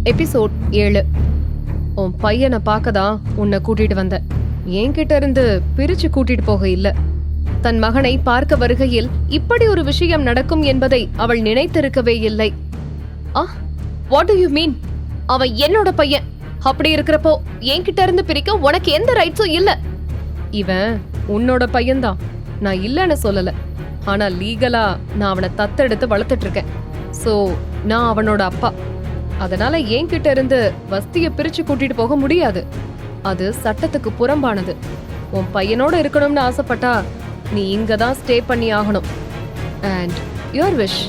Episode 7. உன் பையனை பார்க்கதான் உன்னை கூட்டிட்டு வந்தேன். என்கிட்ட இருந்து பிரிச்சு கூட்டிட்டு போக இல்ல. தன் மகனை பார்க்க வருகையில் இப்படி ஒரு விஷயம் நடக்கும் என்பதை அவள் நினைத்திருக்கவே இல்லை. What to you mean? அவன் என்னோட பையன். அப்படி இருக்கிறப்போ என்கிட்ட இருந்து பிரிக்க உனக்கு எந்த ரைட்ஸும் இல்ல. இவன் உன்னோட பையன்தான், நான் இல்லன்னு சொல்லல. ஆனா லீகலா நான் அவனை தத்தெடுத்து வளர்த்துட்டு இருக்கேன். சோ நான் அவனோட அப்பா. அதனால என்கிட்ட இருந்து வஸ்திய பிரிச்சு கூட்டிட்டு போக முடியாது. அது சட்டத்துக்கு புறம்பானது. உன் பையனோட இருக்கணும்னு ஆசைப்பட்டா நீ இங்கதான் ஸ்டே பண்ணி ஆகணும். And your wish.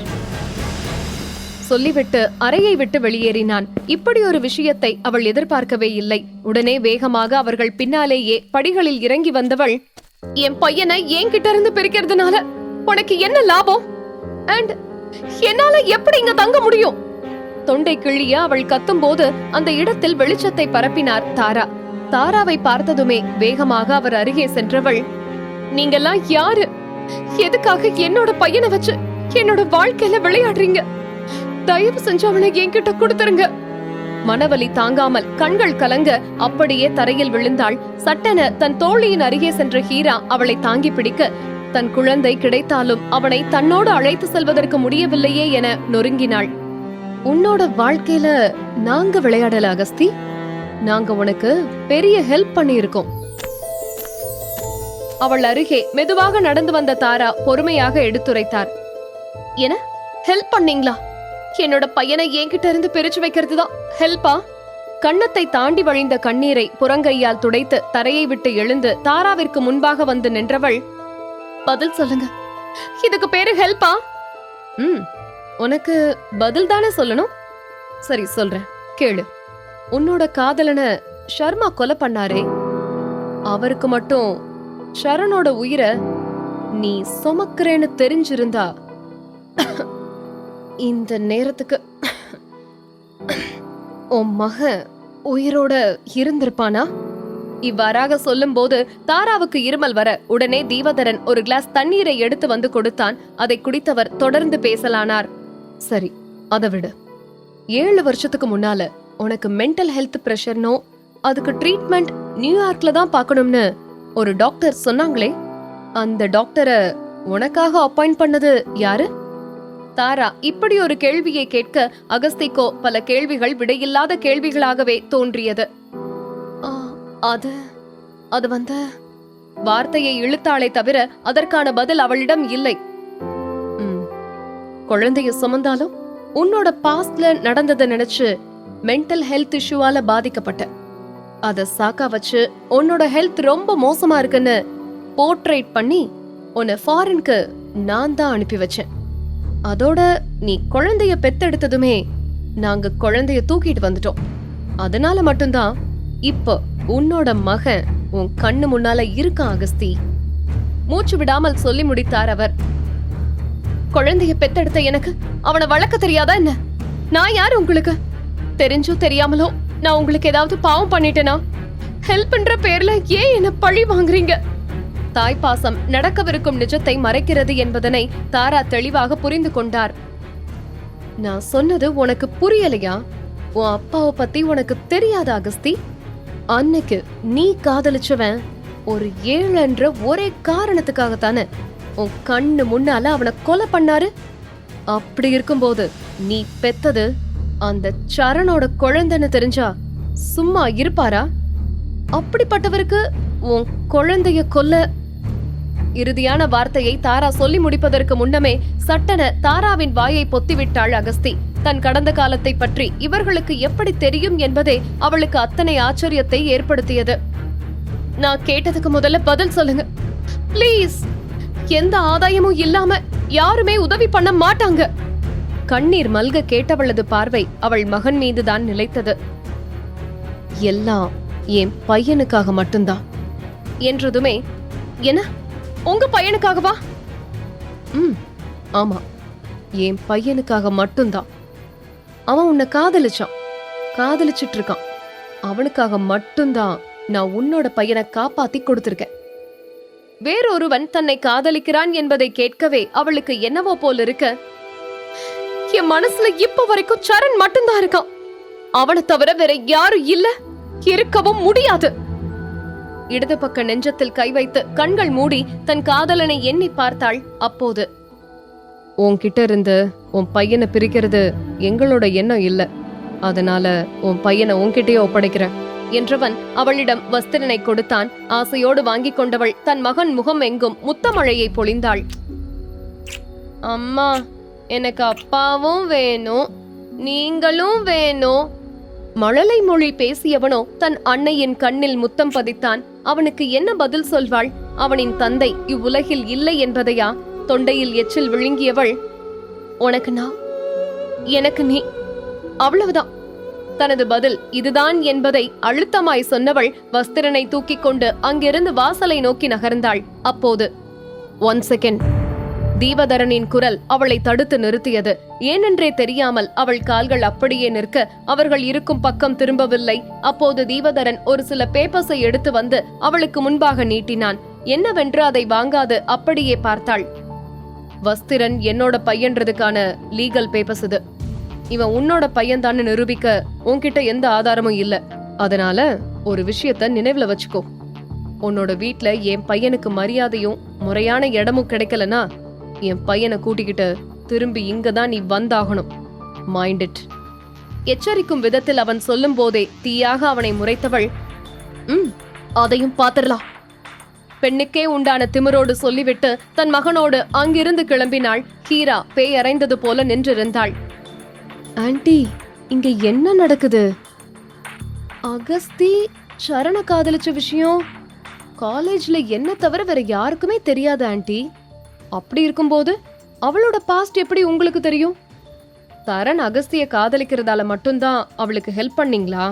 சொல்லிவிட்டு அறையை விட்டு வெளியேறினான். இப்படி ஒரு விஷயத்தை அவள் எதிர்பார்க்கவே இல்லை. உடனே வேகமாக அவர்கள் பின்னாலேயே படிகளில் இறங்கி வந்தவள், என் பையனை என்கிட்ட இருந்து பிரிக்கிறதுனால உனக்கு என்ன லாபம்? அண்ட் என்னால எப்படி இங்க தங்க முடியும்? தொண்டை கிழிய அவள் கத்தும் போது அந்த இடத்தில் வெளிச்சத்தை பரப்பினார் தாரா. தாராவை பார்த்ததுமே வேகமாக அவர் அருகே சென்றவள், நீங்கெல்லாம் யாரு? எதுக்காக என்னோட பையனை வச்சு என்னோட வாழ்க்கையில விளையாடுறீங்க? தயவு செஞ்சு அவனை என்கிட்ட கொடுத்துருங்க. மனவலி தாங்காமல் கண்கள் கலங்க அப்படியே தரையில் விழுந்தாள். சட்டென தன் தோழியின் அருகே சென்ற ஹீரா அவளை தாங்கி பிடிக்க, தன் குழந்தை கிடைத்தாலும் அவனை தன்னோடு அழைத்து செல்வதற்கு முடியவில்லையே என நொறுங்கினாள். உன்னோட வாழ்க்கையில நாங்க விளையாடல அகஸ்தி. நாங்க உனக்கு பெரிய ஹெல்ப் பண்ணி இருக்கோம். அவள் அருகே மெதுவாக நடந்து வந்த தாரா பொறுமையாக எடுத்துரைத்தார். என்ன ஹெல்ப் பண்ணீங்களா? என்னோட பையனை என்கிட்ட இருந்து பிரிச்சு வைக்கிறது தான் ஹெல்ப்பா? கன்னத்தை தாண்டி வழிந்த கண்ணீரை புறங்கையால் துடைத்து தரையை விட்டு எழுந்து தாராவிற்கு முன்பாக வந்து நின்றவள், பதில் சொல்லுங்க, இதுக்கு பேரு ஹெல்ப்பா? உனக்கு பதில் தானே சொல்லணும். சரி சொல்றேன், கேளு. உன்னோட காதலனை ஷர்மா கொலை பண்ணாரே, அவருக்கு மட்டும் ஷரணோட உயிரை நீ சுமக்கிறேன்னு தெரிஞ்சிருந்தா இந்த நேரத்துக்கு உன் மகன் உயிரோட இருந்திருப்பானா? இவ்வாறாக சொல்லும் போது தாராவுக்கு இருமல் வர உடனே தீவதரன் ஒரு கிளாஸ் தண்ணீரை எடுத்து வந்து கொடுத்தான். அதை குடித்தவர் தொடர்ந்து பேசலானார். சரி, அதை விடு. 7 வருஷத்துக்கு முன்னால உனக்கு மென்டல் ஹெல்த் பிரஷர்னோ அதுக்கு ட்ரீட்மெண்ட் நியூயார்க்ல தான் பார்க்கணும்னு ஒரு டாக்டர் சொன்னாங்களே, அந்த டாக்டரை உனக்காக அப்பாயிண்ட் பண்ணது யாரு? தாரா இப்படி ஒரு கேள்வியை கேட்க அகஸ்திக்கோ பல கேள்விகள் விடையில்லாத கேள்விகளாகவே தோன்றியது. அது வந்து வார்த்தையை இழுத்தாளே தவிர அதற்கான பதில் அவளிடம் இல்லை. குழந்தைய சுமந்தாலும் உன்னோட பாஸ்ட்ல நடந்ததை நினைச்சு மென்டல் ஹெல்த் இஷ்யூவால பாதிக்கப்பட்ட, அத சாக்கா வச்சு உன்னோட ஹெல்த் ரொம்ப மோசமா இருக்குன்னு போர்ட்ரேட் பண்ணி உன்னை ஃபாரினுக்கு நான் தான் அனுப்பி வச்சேன். அதோட நீ குழந்தைய பெத்தெடுத்ததுமே நாங்க குழந்தைய தூக்கிட்டு வந்துட்டோம். அதனால மட்டும்தான் இப்போ உன்னோட மகன் உன் கண்ணு முன்னால இருக்கான் அகஸ்தி. மூச்சு விடாமல் சொல்லி முடித்தார் அவர். குழந்தைய பெத்தெடுத்த எனக்கு அவனை வளர்க்க தெரியாதா என்ன? நான் யாரு உங்களுக்கு? தெரிஞ்சோ தெரியாமலோ நான் உங்களுக்கு ஏதாவது பாவம் பண்ணிட்டேனா? ஹெல்ப்ன்ற பேர்ல ஏன் என்ன பழி வாங்குறீங்க? தாய்ப்பாசம் நடக்கவிருக்கும் நிஜத்தை மறைக்கிறது என்பதனை தாரா தெளிவாக புரிந்து கொண்டார். நான் சொன்னது உனக்கு புரியலையா? உன் அப்பாவை பத்தி உனக்கு தெரியாத அகஸ்தி? அன்னைக்கு நீ காதலிச்சவன் ஒரு ஏழன்ற ஒரே காரணத்துக்காகத்தானே உன் கண்ணு முன்னால அவனை கொலை பண்ணாரு. அப்படி இருக்கும்போது நீ பெத்தது அந்த சரணோட குழந்தைன்னு தெரிஞ்சா சும்மா இருப்பாரா? அப்படிப்பட்டவருக்கு உன் குழந்தைய கொல்ல... இறுதியான வார்த்தையை தாரா சொல்லி முடிப்பதற்கு முன்னமே சட்டென தாராவின் வாயை பொத்திவிட்டாள் அகஸ்தி. தன் கடந்த காலத்தை பற்றி இவர்களுக்கு எப்படி தெரியும் என்பதே அவளுக்கு அத்தனை ஆச்சரியத்தை ஏற்படுத்தியது. நான் கேட்டதுக்கு முதல்ல பதில் சொல்லுங்க பிளீஸ். எந்த ஆதாயமும் இல்லாம யாருமே உதவி பண்ண மாட்டாங்க. கண்ணீர் மல்க கேட்டவளது பார்வை அவள் மகன் மீதுதான் நிலைத்தது. எல்லாம் என் பையனுக்காக மட்டும்தான் என்றதுமே, என்ன உங்க பையனுக்காகவா? ஆமா, என் பையனுக்காக மட்டும்தான். அவன் உன்னை காதலிச்சிட்டு இருக்கான். அவனுக்காக மட்டும்தான் நான் உன்னோட பையனை காப்பாத்தி கொடுத்திருக்கேன். வேறொருவன் தன்னை காதலிக்கிறான் என்பதை கேட்கவே அவளுக்கு என்னவோ போல இருக்க, என் மனசுல இப்ப வரைக்கும் சரண் மட்டும்தான் இருக்கான். அவனை தவிர வேற யாரும் இல்ல, இருக்கவும் முடியாது. இடது பக்க நெஞ்சத்தில் கை வைத்து கண்கள் மூடி தன் காதலனை எண்ணி பார்த்தாள். அப்போது, உன்கிட்ட இருந்து உன் பையனை பிரிக்கிறது எங்களோட எண்ணம் இல்ல, அதனால உன் பையனை உன்கிட்டயே ஒப்படைக்கிறேன் என்றவன் அவளிடம் வஸ்திரனை கொடுத்தான். ஆசையோடு வாங்கி கொண்டவள் தன் மகன் முகம் எங்கும் முத்தமழையை பொழிந்தாள். அம்மா, எனக்கு அப்பாவும் வேணும், நீங்களும் வேணும். மழலை மொழி பேசியவனோ தன் அன்னையின் கண்ணில் முத்தம் பதித்தான். அவனுக்கு என்ன பதில் சொல்வாள்? அவனின் தந்தை இவ்வுலகில் இல்லை என்பதையா? தொண்டையில் எச்சில் விழுங்கியவள், உனக்கு நான், எனக்கு நீ, அவ்வளவுதான். தனது பதில் இதுதான் என்பதை அழுத்தமாய் சொன்னவள் வஸ்திரனை தூக்கிக் கொண்டு அங்கிருந்து வாசலை நோக்கி நகர்ந்தாள். அப்போது, 1 செகண்ட். தீவதரனின் குரல் அவளை தடுத்து நிறுத்தியது. ஏனென்றே தெரியாமல் அவள் கால்கள் அப்படியே நிற்க அவர்கள் இருக்கும் பக்கம் திரும்பவில்லை. அப்போது தீவதரன் ஒரு சில பேப்பர்ஸை எடுத்து வந்து அவளுக்கு முன்பாக நீட்டினான். என்னவென்று அதை வாங்காது அப்படியே பார்த்தாள். வஸ்திரன் என்னோட பையன்றதுக்கான லீகல் பேப்பர்ஸ் இது. இவன் உன்னோட பையன் தான் நிரூபிக்க உன்கிட்ட எந்த ஆதாரமும் இல்ல. அதனால ஒரு விஷயத்த நினைவுல வச்சுக்கோ. உன்னோட வீட்ல என் பையனுக்கு மரியாதையும் முறையான இடமும் கிடைக்கலனா என் பையனை கூட்டிக்கிட்டு திரும்பி இங்கதான் நீ வந்தாகணும். Mind it. எச்சரிக்கும் விதத்தில் அவன் சொல்லும் போதே தீயாக அவனை முறைத்தவள், அதையும் பாத்திரலாம். பெண்ணுக்கே உண்டான திமிரோடு சொல்லிவிட்டு தன் மகனோடு அங்கிருந்து கிளம்பினாள். ஹீரா பேய் அறைந்தது போல நின்றிருந்தாள். ஆன்ட்டி, இங்க என்ன நடக்குது? அகஸ்தி சரண காதலிச்ச விஷயம் காலேஜ்ல என்ன தவிர வேற யாருக்குமே தெரியாது ஆன்ட்டி. அப்படி இருக்கும்போது அவளோட பாஸ்ட் எப்படி உங்களுக்கு தெரியும்? தரன் அகஸ்திய காதலிக்கிறதால மட்டும்தான் அவளுக்கு ஹெல்ப் பண்ணீங்களா?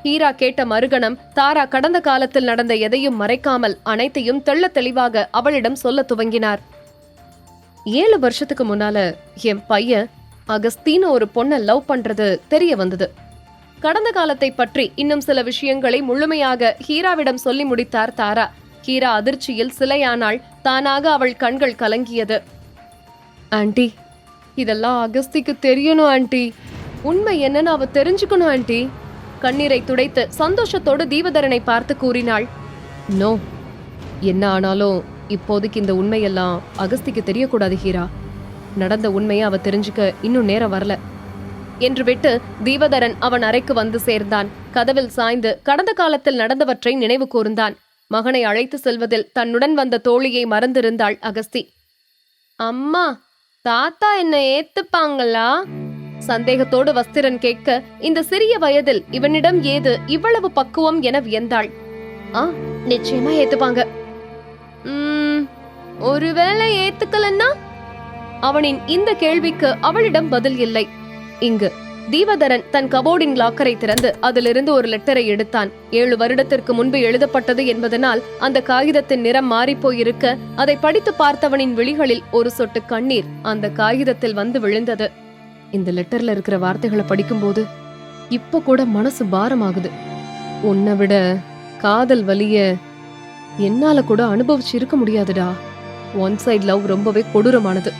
ஹீரா கேட்ட மறுகணம் தாரா கடந்த காலத்தில் நடந்த எதையும் மறைக்காமல் அனைத்தையும் தெள்ள தெளிவாக அவளிடம் சொல்ல துவங்கினார். 7 வருஷத்துக்கு முன்னால என் பையன் அகஸ்தின்னு ஒரு பொண்ணை லவ் பண்றது தெரிய வந்தது. கடந்த காலத்தை பற்றி இன்னும் சில விஷயங்களை முழுமையாக ஹீராவிடம் சொல்லி முடித்தார் தாரா. ஹீரா அதிர்ச்சியில் சிலையானாள். தானாக அவள் கண்கள் கலங்கியது. ஆன்ட்டி, இதெல்லாம் அகஸ்திக்கு தெரியணும் ஆன்ட்டி. உண்மை என்னன்னு அவ தெரிஞ்சுக்கணும் ஆன்ட்டி. கண்ணீரை துடைத்து சந்தோஷத்தோடு தீவதரனை பார்த்து கூறினாள். நோ, என்ன ஆனாலும் இப்போதைக்கு இந்த உண்மையெல்லாம் அகஸ்திக்கு தெரியக்கூடாது ஹீரா. நடந்த உண்மையை அவ தெரிஞ்சுக்க இன்னும் நேரம் வரல என்று விட்டு தீவதரன் அவன் அறைக்கு வந்து சேர்ந்தான். கதவில் சாய்ந்து கடந்த காலத்தில் நடந்தவற்றை நினைவு கூர்ந்தான். மகனை அழைத்து செல்வதில் தன்னுடன் வந்த தோழியை மறந்திருந்தாள் அகஸ்தி. அம்மா, தாத்தா என்ன ஏத்துப்பாங்களா? சந்தேகத்தோடு வஸ்திரன் கேட்க இந்த சிறிய வயதில் இவனிடம் ஏது இவ்வளவு பக்குவம் என வியந்தாள். நிச்சயமா ஏத்துப்பாங்க. ஒருவேளை ஏத்துக்கலன்னா? அவனின் இந்த கேள்விக்கு அவளிடம் பதில் இல்லை. இங்கு தீவதரன் தன் கபோர்டின் லாக்கரை திறந்து அதிலிருந்து ஒரு லெட்டரை எடுத்தான். 7 வருடத்திற்கு முன்பு எழுதப்பட்டது என்பதனால் அந்த காகிதத்தின் நிறம் மாறிப்போயிருக்க அதை படித்து பார்த்தவனின் விழிகளில் ஒரு சொட்டு கண்ணீர் அந்த காகிதத்தில் வந்து விழுந்தது. இந்த லெட்டர்ல இருக்கிற வார்த்தைகளை படிக்கும்போது இப்ப கூட மனசு பாரமாகுது. உன்னை விட காதல் வலிய என்னால கூட அனுபவிச்சு இருக்க முடியாதுடா. ஒன் சைட் லவ் ரொம்பவே கொடூரமானது.